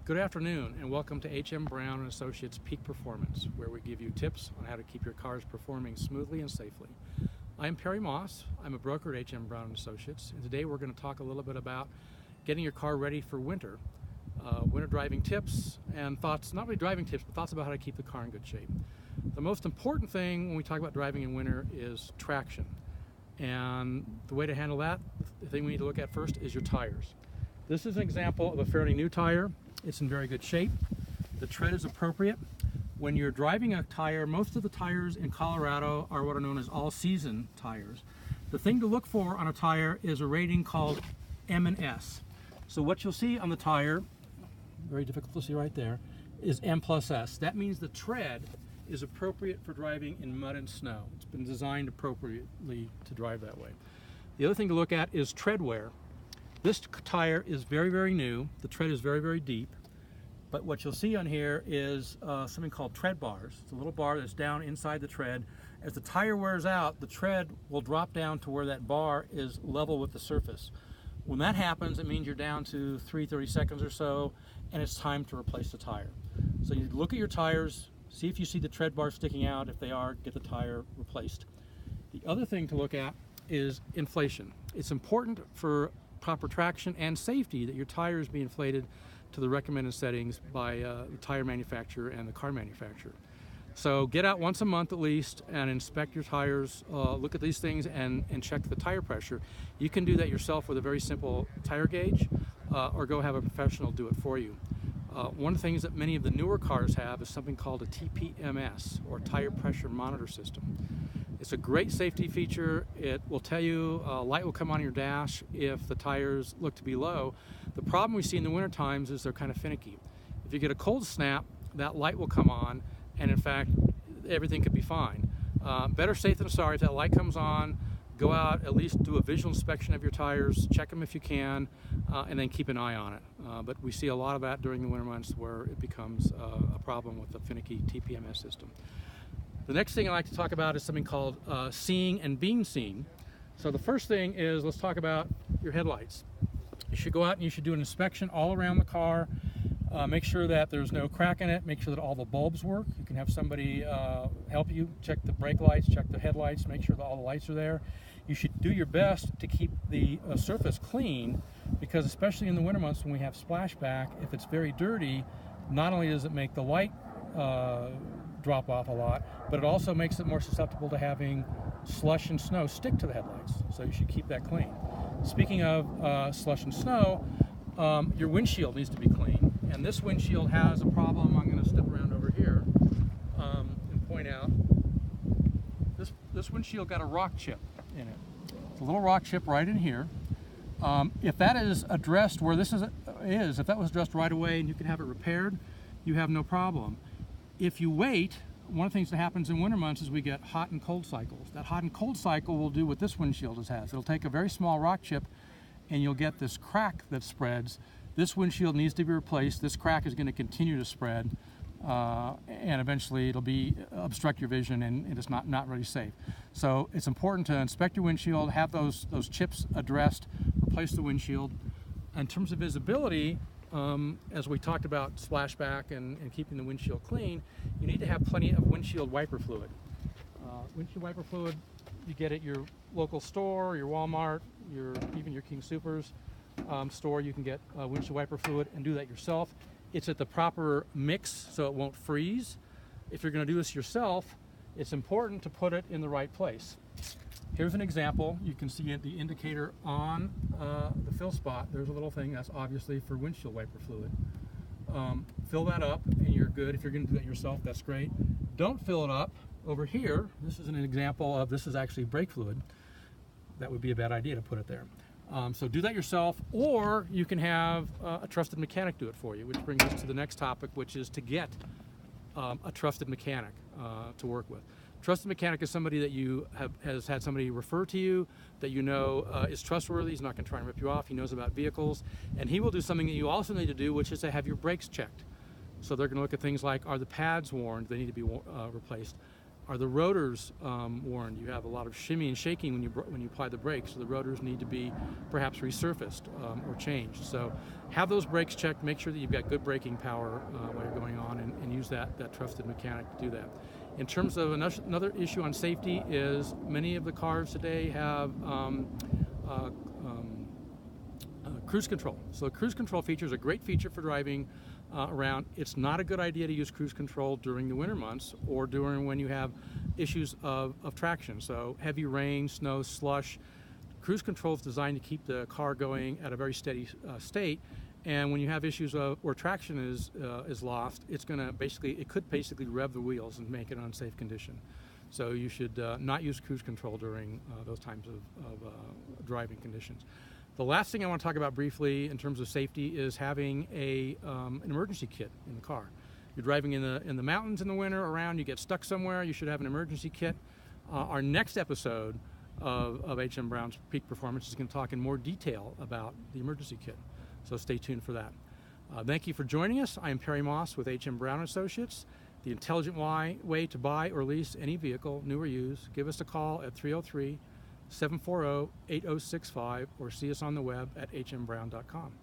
Good afternoon and welcome to H.M. Brown & Associates Peak Performance, where we give you tips on how to keep your cars performing smoothly and safely. I'm Perry Moss. I'm a broker at H.M. Brown & Associates, and today we're going to talk a little bit about getting your car ready for winter. Winter driving tips and thoughts, not really driving tips, but thoughts about how to keep the car in good shape. The most important thing when we talk about driving in winter is traction. And the way to handle that, the thing we need to look at first is your tires. This is an example of a fairly new tire. It's in very good shape. The tread is appropriate. When you're driving a tire, most of the tires in Colorado are what are known as all-season tires. The thing to look for on a tire is a rating called M&S. So what you'll see on the tire, very difficult to see right there, is M+S. That means the tread is appropriate for driving in mud and snow. It's been designed appropriately to drive that way. The other thing to look at is tread wear. This tire is very, very new. The tread is very, very deep. But what you'll see on here is something called tread bars. It's a little bar that's down inside the tread. As the tire wears out, the tread will drop down to where that bar is level with the surface. When that happens, it means you're down to 30 seconds or so, and it's time to replace the tire. So you look at your tires, see if you see the tread bar sticking out. If they are, get the tire replaced. The other thing to look at is inflation. It's important for proper traction and safety that your tires be inflated to the recommended settings by the tire manufacturer and the car manufacturer. So get out once a month at least and inspect your tires, look at these things and check the tire pressure. You can do that yourself with a very simple tire gauge or go have a professional do it for you. One of the things that many of the newer cars have is something called a TPMS, or tire pressure monitor system. It's a great safety feature. It will tell you, light will come on your dash if the tires look to be low. The problem we see in the winter times is they're kind of finicky. If you get a cold snap, that light will come on, and in fact, everything could be fine. Better safe than sorry. If that light comes on, go out, at least do a visual inspection of your tires, check them if you can, and then keep an eye on it. But we see a lot of that during the winter months where it becomes a problem with the finicky TPMS system. The next thing I like to talk about is something called seeing and being seen. So the first thing is, let's talk about your headlights. You should go out and you should do an inspection all around the car. Make sure that there's no crack in it. Make sure that all the bulbs work. You can have somebody help you check the brake lights, check the headlights, make sure that all the lights are there. You should do your best to keep the surface clean, because especially in the winter months when we have splashback, if it's very dirty, not only does it make the light drop off a lot, but it also makes it more susceptible to having slush and snow stick to the headlights. So you should keep that clean. Speaking of slush and snow, your windshield needs to be clean. And this windshield has a problem. I'm going to step around over here and point out. This windshield got a rock chip in it. It's a little rock chip right in here. If that is addressed where this is, if that was addressed right away and you can have it repaired, you have no problem. If you wait, one of the things that happens in winter months is we get hot and cold cycles. That hot and cold cycle will do what this windshield has. It'll take a very small rock chip and you'll get this crack that spreads. This windshield needs to be replaced. This crack is going to continue to spread and eventually it'll obstruct your vision and it's not really safe. So it's important to inspect your windshield, have those chips addressed, replace the windshield. In terms of visibility, as we talked about splashback and keeping the windshield clean, you need to have plenty of windshield wiper fluid. Windshield wiper fluid you get at your local store, your Walmart, even your King Soopers store. You can get windshield wiper fluid and do that yourself. It's at the proper mix so it won't freeze. If you're going to do this yourself, it's important to put it in the right place. Here's an example. You can see the indicator on the fill spot. There's a little thing that's obviously for windshield wiper fluid. Fill that up and you're good. If you're going to do that yourself, that's great. Don't fill it up. Over here, this is an example of, this is actually brake fluid. That would be a bad idea to put it there. So do that yourself, or you can have a trusted mechanic do it for you, which brings us to the next topic, which is to get a trusted mechanic to work with. Trusted mechanic is somebody that has had somebody refer to you, that you know is trustworthy. He's not going to try and rip you off. He knows about vehicles, and he will do something that you also need to do, which is to have your brakes checked. So they're going to look at things like, are the pads worn? Do they need to be replaced? Are the rotors worn? You have a lot of shimmy and shaking when you apply the brakes, so the rotors need to be perhaps resurfaced or changed. So have those brakes checked, make sure that you've got good braking power while you're going on, and use that trusted mechanic to do that. In terms of another issue on safety is many of the cars today have cruise control. So cruise control feature is a great feature for driving around. It's not a good idea to use cruise control during the winter months or during when you have issues of traction. So heavy rain, snow, slush. Cruise control is designed to keep the car going at a very steady state. And when you have issues where traction is lost, it could basically rev the wheels and make it an unsafe condition. So you should not use cruise control during those times of driving conditions. The last thing I want to talk about briefly in terms of safety is having an emergency kit in the car. You're driving in the mountains in the winter around, you get stuck somewhere, you should have an emergency kit. Our next episode of H.M. Brown's Peak Performance is going to talk in more detail about the emergency kit. So stay tuned for that. Thank you for joining us. I am Perry Moss with H.M. Brown Associates. The intelligent way to buy or lease any vehicle, new or used. Give us a call at 303-740-8065 or see us on the web at hmbrown.com.